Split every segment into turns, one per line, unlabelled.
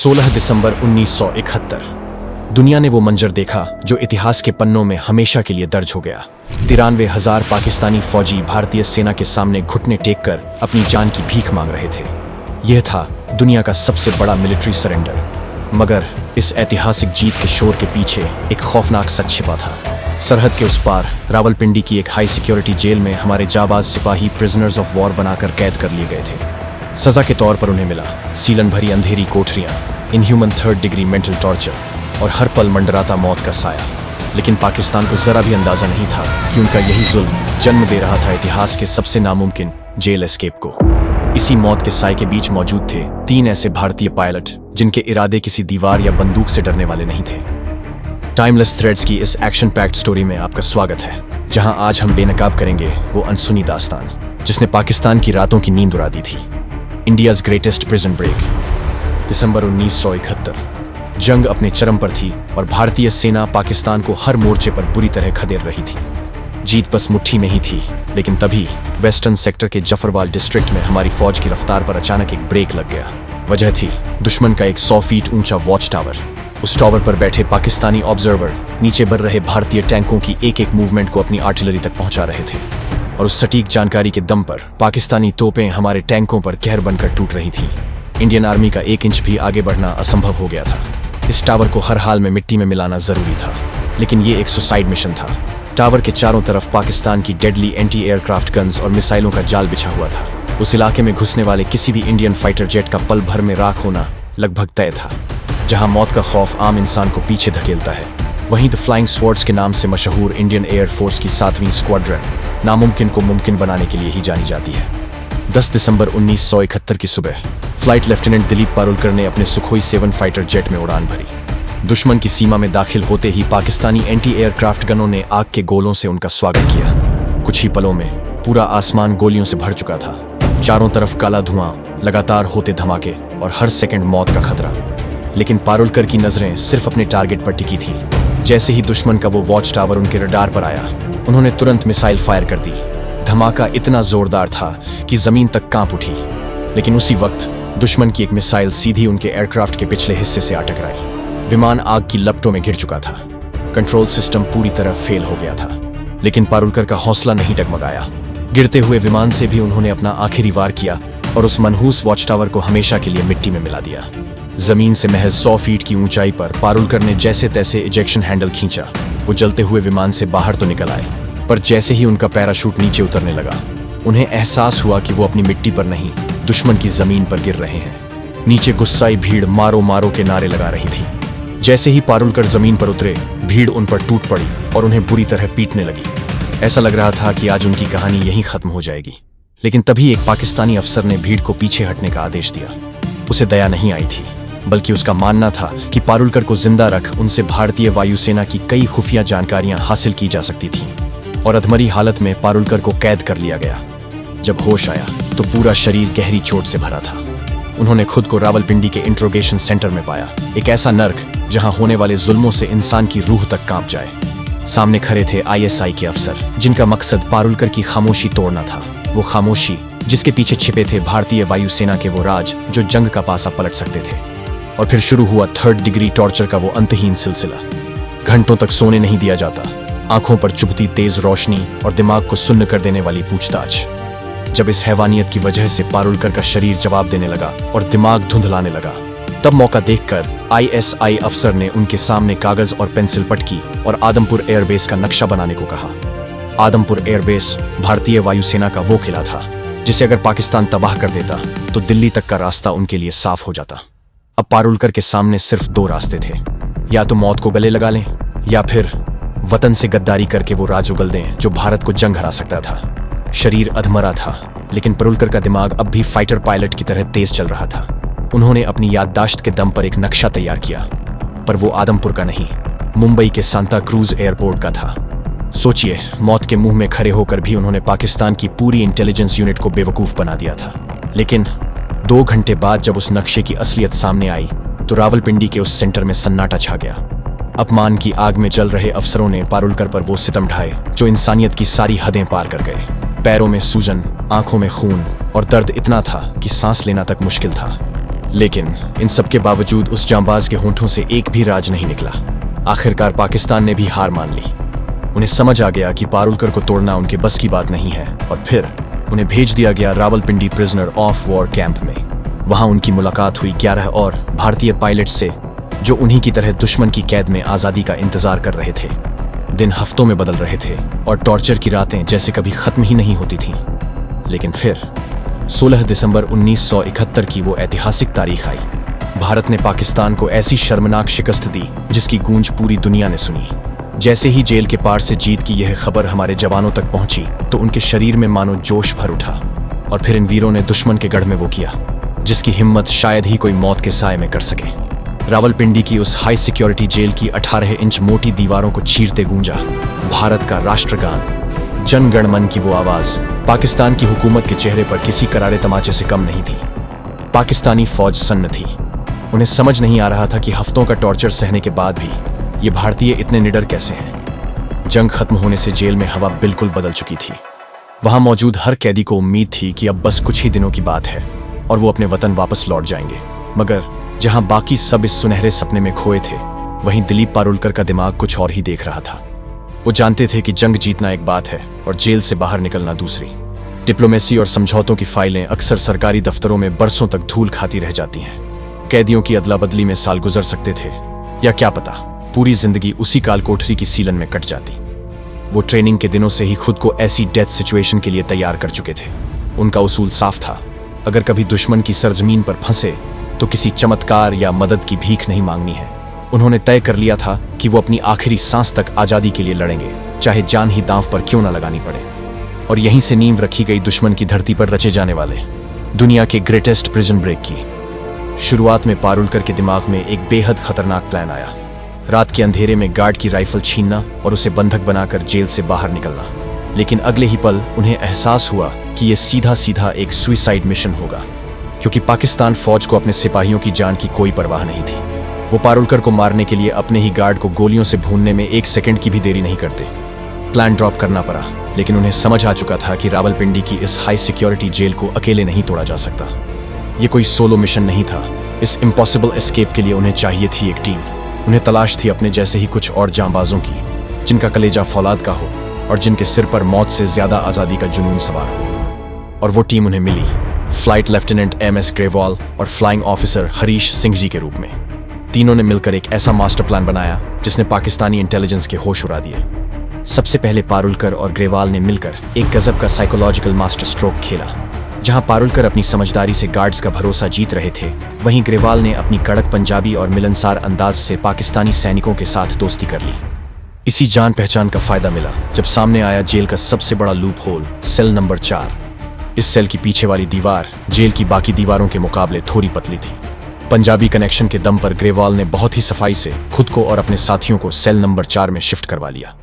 16 दिसंबर 1971 दुनिया ने वो मंजर देखा जो इतिहास के पन्नों में हमेशा के लिए दर्ज हो गया। 93,000 पाकिस्तानी फौजी भारतीय सेना के सामने घुटने टेक कर अपनी जान की भीख मांग रहे थे। यह था दुनिया का सबसे बड़ा मिलिट्री सरेंडर। मगर इस ऐतिहासिक जीत के शोर के पीछे एक खौफनाक सच छिपा था। सरहद के उस पार रावलपिंडी की एक हाई सिक्योरिटी जेल में हमारे जाबाज सिपाही प्रिजनर्स ऑफ वॉर बनाकर कैद कर लिए गए थे। सजा के तौर पर उन्हें मिला सीलन भरी अंधेरी कोठरियां, inhuman 3rd degree mental torture और हर पल मंडराता मौत का साया। लेकिन पाकिस्तान को जरा भी अंदाजा नहीं था कि उनका यही जुल्म जन्म दे रहा था इतिहास के सबसे नामुमकिन जेल एस्केप को। इसी मौत के साए के बीच मौजूद थे 3 ऐसे भारतीय पायलट जिनके इरादे किसी दीवार या बंदूक से डरने वाले नहीं थे। टाइमलेस थ्रेड्स की इस एक्शन पैक्ड स्टोरी में आपका स्वागत है, जहां आज हम बेनकाब करेंगे वो अनसुनी दास्तान जिसने पाकिस्तान की रातों की नींद उड़ा दी थी। India's greatest prison break. दिसंबर 1971 जंग अपने चरम पर थी और भारतीय सेना पाकिस्तान को हर मोर्चे पर बुरी तरह खदेड़ रही थी। जीत बस मुट्ठी में ही थी, लेकिन तभी वेस्टर्न सेक्टर के जफरवाल डिस्ट्रिक्ट में हमारी फौज की रफ्तार पर अचानक एक ब्रेक लग गया। वजह थी दुश्मन का एक 100 फीट ऊंचा वॉच टावर। उस टावर पर बैठे पाकिस्तानी ऑब्जर्वर नीचे बढ़ रहे भारतीय टैंकों की एक एक मूवमेंट को अपनी आर्टिलरी तक पहुंचा रहे थे, और उस सटीक जानकारी के दम पर पाकिस्तानी तोपें हमारे टैंकों पर कहर बनकर टूट रही थीं। इंडियन आर्मी का 1 इंच भी आगे बढ़ना असंभव हो गया था। इस टावर को हर हाल में मिट्टी में मिलाना जरूरी था, लेकिन ये एक सुसाइड मिशन था। टावर के चारों तरफ पाकिस्तान की डेडली एंटी एयरक्राफ्ट गन्स और मिसाइलों का जाल बिछा हुआ था। उस इलाके में घुसने वाले किसी भी इंडियन फाइटर जेट का पल भर में राख होना लगभग तय था। जहां मौत का खौफ आम इंसान को पीछे धकेलता है, वहीं द फ्लाइंग स्वॉर्ड्स के नाम से मशहूर इंडियन एयर फोर्स की 7वीं स्क्वाड्रन नामुमकिन को मुमकिन बनाने के लिए ही जानी जाती है। 10 दिसंबर 1971 की सुबह फ्लाइट लेफ्टिनेंट दिलीप पारुलकर ने अपने सुखोई 7 फाइटर जेट में उड़ान भरी। दुश्मन की सीमा में दाखिल होते ही पाकिस्तानी एंटी एयरक्राफ्ट गनों ने आग के गोलों से उनका स्वागत किया। कुछ ही पलों में पूरा आसमान गोलियों से भर चुका था। चारों तरफ काला धुआं, लगातार होते धमाके और हर सेकंड मौत का खतरा। लेकिन पारुलकर की नजरें सिर्फ अपने टारगेट पर टिकी थी। जैसे ही दुश्मन का वो वॉच टावर उनके रडार पर आया, उन्होंने तुरंत मिसाइल फायर कर दी। धमाका इतना जोरदार था कि जमीन तक कांप उठी। लेकिन उसी वक्त दुश्मन की एक मिसाइल सीधी उनके एयरक्राफ्ट के पिछले हिस्से से आ टकराई। विमान आग की लपटों में घिर चुका था। कंट्रोल सिस्टम पूरी तरह फेल हो गया था, लेकिन पारुलकर का हौसला नहीं डगमगाया। गिरते हुए विमान से भी उन्होंने अपना आखिरी वार किया और उस मनहूस वॉच टावर को हमेशा के लिए मिट्टी में मिला दिया। जमीन से महज 100 फीट की ऊंचाई पर पारुलकर ने जैसे तैसे इजेक्शन हैंडल खींचा। वो जलते हुए विमान से बाहर तो निकल आए, पर जैसे ही उनका पैराशूट नीचे उतरने लगा, उन्हें एहसास हुआ कि वो अपनी मिट्टी पर नहीं, दुश्मन की जमीन पर गिर रहे हैं। नीचे गुस्साई भीड़ मारो मारो के नारे लगा रही थी। जैसे ही पारुलकर जमीन पर उतरे, भीड़ उन पर टूट पड़ी और उन्हें बुरी तरह पीटने लगी। ऐसा लग रहा था कि आज उनकी कहानी यहीं खत्म हो जाएगी। लेकिन तभी एक पाकिस्तानी अफसर ने भीड़ को पीछे हटने का आदेश दिया। उसे दया नहीं आई थी, बल्कि उसका मानना था कि पारुलकर को जिंदा रख उनसे भारतीय वायुसेना की कई खुफिया जानकारियां हासिल की जा सकती थीं। और अधमरी हालत में पारुलकर को कैद कर लिया गया। जब होश आया तो पूरा शरीर गहरी चोट से भरा था। उन्होंने खुद को रावलपिंडी के इंट्रोगेशन सेंटर में पाया, एक ऐसा नर्क जहां होने वाले जुल्मों से इंसान की रूह तक कांप जाए। सामने खड़े थे ISI के अफसर, जिनका मकसद पारुलकर की खामोशी तोड़ना था। वो खामोशी जिसके पीछे छिपे थे भारतीय वायुसेना के वो राज जो जंग का पासा पलट सकते थे। और फिर शुरू हुआ 3rd डिग्री टॉर्चर का वो अंतहीन सिलसिला। घंटों तक सोने नहीं दिया जाता, आंखों पर चुभती तेज रोशनी और दिमाग को सुन्न कर देने वाली पूछताछ। जब इस हैवानियत की वजह से पारुलकर का शरीर जवाब देने लगा और दिमाग धुंधलाने लगा, तब मौका देखकर ISI अफसर ने उनके सामने कागज और पेंसिल पटकी और आदमपुर एयरबेस का नक्शा बनाने को कहा। आदमपुर एयरबेस भारतीय वायुसेना का वो किला था जिसे अगर पाकिस्तान तबाह कर देता तो दिल्ली तक का रास्ता उनके लिए साफ हो जाता। अब पारुलकर के सामने सिर्फ 2 रास्ते थे, या तो मौत को गले लगा लें, या फिर वतन से गद्दारी करके वो राज उगल दें जो भारत को जंग हरा सकता था। शरीर अधमरा था, लेकिन पारुलकर का दिमाग अब भी फाइटर पायलट की तरह तेज चल रहा था। उन्होंने अपनी याददाश्त के दम पर एक नक्शा तैयार किया, पर वो आदमपुर का नहीं, मुंबई के सांता क्रूज एयरपोर्ट का था। सोचिए, मौत के मुंह में खड़े होकर भी उन्होंने पाकिस्तान की पूरी इंटेलिजेंस यूनिट को बेवकूफ बना दिया था। लेकिन 2 घंटे बाद जब उस नक्शे की असलियत सामने आई तो रावलपिंडी के उस सेंटर में सन्नाटा छा गया। अपमान की आग में जल रहे अफसरों ने पारुलकर पर वो सितम ढाए जो इंसानियत की सारी हदें पार कर गए। पैरों में सूजन, आंखों में खून और दर्द इतना था कि सांस लेना तक मुश्किल था। लेकिन इन सब के बावजूद उस जांबाज के होंठों से एक भी राज नहीं निकला। आखिरकार पाकिस्तान ने भी हार मान ली। उन्हें समझ आ गया कि पारुलकर को तोड़ना उनके बस की बात नहीं है और फिर उन्हें भेज दिया गया Rawalpindi prisoner of war camp में। वहां उनकी मुलाकात हुई 11 और भारतीय पायलट से जो उन्हीं की तरह दुश्मन की कैद में आजादी का इंतजार कर रहे थे। दिन हफ्तों में बदल रहे थे और टॉर्चर की रातें जैसे कभी खत्म ही नहीं होती थीं। लेकिन फिर 16 दिसंबर 1971 की वो ऐतिहासिक तारीख आई। भारत ने पाकिस्तान को ऐसी शर्मनाक शिकस्त दी जिसकी गूंज पूरी दुनिया ने सुनी। जैसे ही जेल के पार से जीत की यह खबर हमारे जवानों तक पहुंची तो उनके शरीर में मानो जोश भर उठा। और फिर इन वीरों ने दुश्मन के गढ़ में वो किया जिसकी हिम्मत शायद ही कोई मौत के साए में कर सके। रावलपिंडी की उस हाई सिक्योरिटी जेल की 18 इंच मोटी दीवारों को चीरते गूंजा भारत का राष्ट्रगान, जन गण मन की वो आवाज पाकिस्तान की हुकूमत के चेहरे पर किसी करारे तमाचे से कम नहीं थी। पाकिस्तानी फौज सन्न थी। उन्हें समझ नहीं आ रहा था कि हफ्तों का टॉर्चर सहने के बाद भी ये भारतीय इतने निडर कैसे हैं। जंग खत्म होने से जेल में हवा बिल्कुल बदल चुकी थी। वहां मौजूद हर कैदी को उम्मीद थी कि अब बस कुछ ही दिनों की बात है और वो अपने वतन वापस लौट जाएंगे। मगर जहां बाकी सब इस सुनहरे सपने में खोए थे, वहीं दिलीप पारुलकर का दिमाग कुछ और ही देख रहा था। वो जानते थे कि जंग जीतना एक बात है और जेल से बाहर निकलना दूसरी। डिप्लोमेसी और समझौतों की फाइलें अक्सर सरकारी दफ्तरों में बरसों तक धूल खाती रह जाती हैं। कैदियों की अदला बदली में साल गुजर सकते थे या क्या पता पूरी जिंदगी उसी काल कोठरी की सीलन में कट जाती। वो ट्रेनिंग के दिनों से ही खुद को ऐसी डेथ सिचुएशन के लिए तैयार कर चुके थे। उनका उसूल साफ था, अगर कभी दुश्मन की सरजमीन पर फंसे तो किसी चमत्कार या मदद की भीख नहीं मांगनी है। उन्होंने तय कर लिया था कि वो अपनी आखिरी सांस तक आजादी के लिए लड़ेंगे, चाहे जान ही दांव पर क्यों न लगानी पड़े। और यहीं से नींव रखी गई दुश्मन की धरती पर रचे जाने वाले दुनिया के ग्रेटेस्ट प्रिजन ब्रेक की। शुरुआत में पारुलकर के दिमाग में एक बेहद खतरनाक प्लान आया। रात के अंधेरे में गार्ड की राइफल छीनना और उसे बंधक बनाकर जेल से बाहर निकलना। लेकिन अगले ही पल उन्हें एहसास हुआ कि यह सीधा सीधा एक सुइसाइड मिशन होगा, क्योंकि पाकिस्तान फौज को अपने सिपाहियों की जान की कोई परवाह नहीं थी। वो पारुलकर को मारने के लिए अपने ही गार्ड को गोलियों से भूनने में 1 सेकंड की भी देरी नहीं करते। प्लान ड्रॉप करना पड़ा, लेकिन उन्हें समझ आ चुका था कि रावलपिंडी की इस हाई सिक्योरिटी जेल को अकेले नहीं तोड़ा जा सकता। ये कोई सोलो मिशन नहीं था। इस इम्पॉसिबल एस्केप के लिए उन्हें चाहिए थी एक टीम। उन्हें तलाश थी अपने जैसे ही कुछ और जांबाजों की, जिनका कलेजा फौलाद का हो और जिनके सिर पर मौत से ज्यादा आजादी का जुनून सवार हो। और वो टीम उन्हें मिली, फ्लाइट लेफ्टिनेंट MS ग्रेवाल और फ्लाइंग ऑफिसर हरीश सिंह जी के रूप में। तीनों ने मिलकर एक ऐसा मास्टर प्लान बनाया जिसने पाकिस्तानी इंटेलिजेंस के होश उड़ा दिए। सबसे पहले पारुलकर और ग्रेवाल ने मिलकर एक गजब का साइकोलॉजिकल मास्टर स्ट्रोक खेला। जहां पारुलकर अपनी समझदारी से गार्ड्स का भरोसा जीत रहे थे, वहीं ग्रेवाल ने अपनी कड़क पंजाबी और मिलनसार अंदाज से पाकिस्तानी सैनिकों के साथ दोस्ती कर ली। इसी जान पहचान का फायदा मिला जब सामने आया जेल का सबसे बड़ा लूप होल, सेल नंबर 4। इस सेल की पीछे वाली दीवार जेल की बाकी दीवारों के मुकाबले थोड़ी पतली थी। पंजाबी कनेक्शन के दम पर ग्रेवाल ने बहुत ही सफाई से खुद को और अपने साथियों को सेल नंबर 4 में शिफ्ट करवा लिया।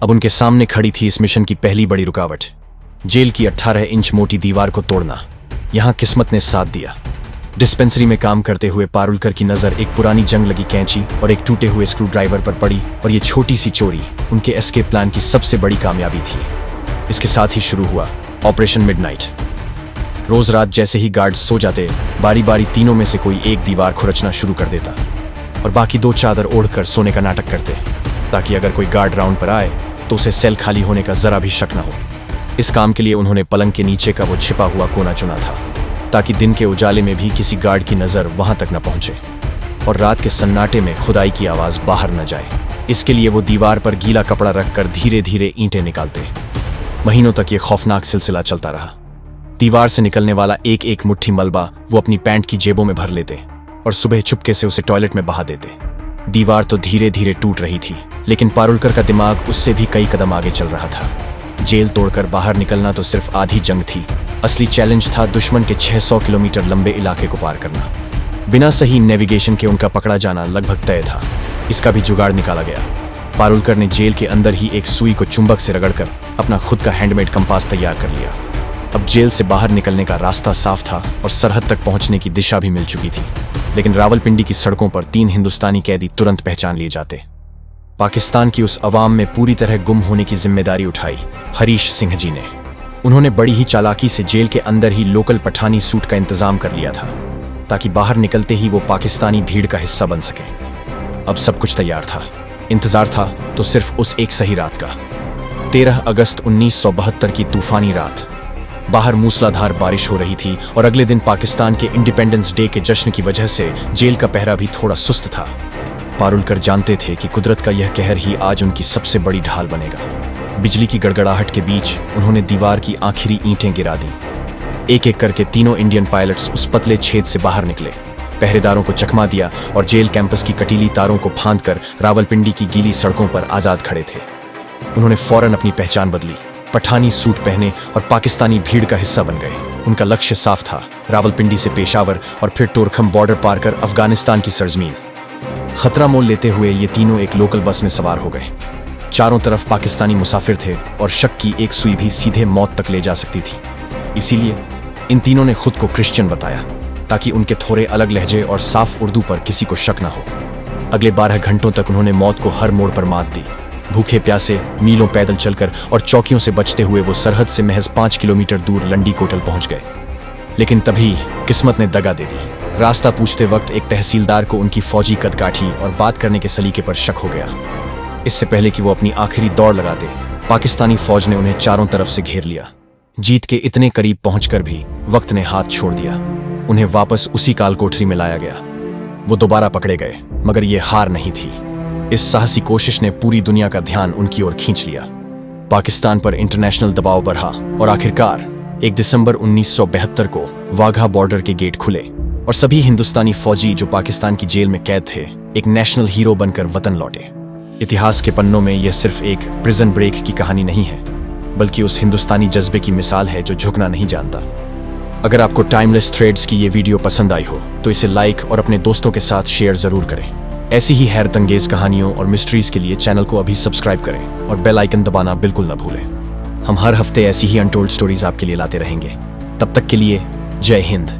अब उनके सामने खड़ी थी इस मिशन की पहली बड़ी रुकावट, जेल की 18 इंच मोटी दीवार को तोड़ना। यहां किस्मत ने साथ दिया। डिस्पेंसरी में काम करते हुए पारुलकर की नजर एक पुरानी जंग लगी कैंची और एक टूटे हुए स्क्रू ड्राइवर पर पड़ी, और ये छोटी सी चोरी उनके एस्केप प्लान की सबसे बड़ी कामयाबी थी। इसके साथ ही शुरू हुआ ऑपरेशन मिडनाइट। रोज रात जैसे ही गार्ड्स सो जाते, बारी बारी तीनों में से कोई एक दीवार खुरचना शुरू कर देता और बाकी 2 चादर ओढ़कर सोने का नाटक करते, ताकि अगर कोई गार्ड राउंड पर आए तो उसे सेल खाली होने का जरा भी शक न हो। इस काम के लिए उन्होंने पलंग के नीचे का वो छिपा हुआ कोना चुना था, ताकि दिन के उजाले में भी किसी गार्ड की नजर वहां तक न पहुंचे और रात के सन्नाटे में खुदाई की आवाज बाहर न जाए। इसके लिए वो दीवार पर गीला कपड़ा रखकर धीरे धीरे ईंटें निकालते। महीनों तक ये खौफनाक सिलसिला चलता रहा। दीवार से निकलने वाला एक एक मुट्ठी मलबा वो अपनी पैंट की जेबों में भर लेते और सुबह चुपके से उसे टॉयलेट में बहा देते। दीवार तो धीरे धीरे टूट रही थी, लेकिन पारुलकर का दिमाग उससे भी कई कदम आगे चल रहा था। जेल तोड़कर बाहर निकलना तो सिर्फ आधी जंग थी, असली चैलेंज था दुश्मन के 600 किलोमीटर लंबे इलाके को पार करना। बिना सही नेविगेशन के उनका पकड़ा जाना लगभग तय था। इसका भी जुगाड़ निकाला गया। पारुलकर ने जेल के अंदर ही एक सुई को चुंबक से रगड़कर अपना खुद का हैंडमेड कंपास तैयार कर लिया। अब जेल से बाहर निकलने का रास्ता साफ था और सरहद तक पहुंचने की दिशा भी मिल चुकी थी, लेकिन रावलपिंडी की सड़कों पर 3 हिंदुस्तानी कैदी तुरंत पहचान लिए जाते। पाकिस्तान की उस अवाम में पूरी तरह गुम होने की जिम्मेदारी उठाई हरीश सिंह जी ने। उन्होंने बड़ी ही चालाकी से जेल के अंदर ही लोकल पठानी सूट का इंतजाम कर लिया था। ताकि बाहर निकलते ही वो पाकिस्तानी भीड़ का हिस्सा बन सके। अब सब कुछ तैयार था, इंतजार था तो सिर्फ उस एक सही रात का। 13 अगस्त 1972 की तूफानी रात। बाहर मूसलाधार बारिश हो रही थी और अगले दिन पाकिस्तान के इंडिपेंडेंस डे के जश्न की वजह से जेल का पहरा भी थोड़ा सुस्त था। पारुलकर जानते थे कि कुदरत का यह कहर ही आज उनकी सबसे बड़ी ढाल बनेगा। बिजली की गड़गड़ाहट के बीच उन्होंने दीवार की आखिरी ईंटें गिरा दी। एक एक करके तीनों इंडियन पायलट्स उस पतले छेद से बाहर निकले, पहरेदारों को चकमा दिया और जेल कैंपस की कटीली तारों को फांदकर रावलपिंडी की गीली सड़कों पर आजाद खड़े थे। उन्होंने फौरन अपनी पहचान बदली, पठानी सूट पहने और पाकिस्तानी भीड़ का हिस्सा बन गए। उनका लक्ष्य साफ था, रावलपिंडी से पेशावर और फिर टोरखम बॉर्डर पार कर अफगानिस्तान की सरजमीन। खतरा मोल लेते हुए ये तीनों एक लोकल बस में सवार हो गए। चारों तरफ पाकिस्तानी मुसाफिर थे और शक की एक सुई भी सीधे मौत तक ले जा सकती थी। इसीलिए इन तीनों ने खुद को क्रिश्चियन बताया ताकि उनके थोड़े अलग लहजे और साफ उर्दू पर किसी को शक न हो। अगले 12 घंटों तक उन्होंने मौत को हर मोड़ पर मात दी। भूखे प्यासे मीलों पैदल चलकर और चौकियों से बचते हुए वो सरहद से महज 5 किलोमीटर दूर लंडी कोटल पहुंच गए। लेकिन तभी किस्मत ने दगा दे दी। रास्ता पूछते वक्त एक तहसीलदार को उनकी फौजी कदकाठी और बात करने के सलीके पर शक हो गया। इससे पहले कि वो अपनी आखिरी दौड़ लगाते, पाकिस्तानी फौज ने उन्हें चारों तरफ से घेर लिया। जीत के इतने करीब पहुंचकर भी वक्त ने हाथ छोड़ दिया। उन्हें वापस उसी काल कोठरी में लाया गया। वो दोबारा पकड़े गए, मगर ये हार नहीं थी। इस साहसी कोशिश ने पूरी दुनिया का ध्यान उनकी ओर खींच लिया। पाकिस्तान पर इंटरनेशनल दबाव बढ़ा और आखिरकार 1 दिसंबर 1972 को वाघा बॉर्डर के गेट खुले और सभी हिंदुस्तानी फौजी जो पाकिस्तान की जेल में कैद थे एक नेशनल हीरो बनकर वतन लौटे। इतिहास के पन्नों में यह सिर्फ एक प्रिजन ब्रेक की कहानी नहीं है, बल्कि उस हिंदुस्तानी जज्बे की मिसाल है जो झुकना नहीं जानता। अगर आपको टाइमलेस थ्रेड्स की ये वीडियो पसंद आई हो तो इसे लाइक और अपने दोस्तों के साथ शेयर जरूर करें। ऐसी ही हैरतंगेज कहानियों और मिस्ट्रीज के लिए चैनल को अभी सब्सक्राइब करें और बेल आइकन दबाना बिल्कुल न भूलें। हम हर हफ्ते ऐसी ही अनटोल्ड स्टोरीज आपके लिए लाते रहेंगे। तब तक के लिए जय हिंद।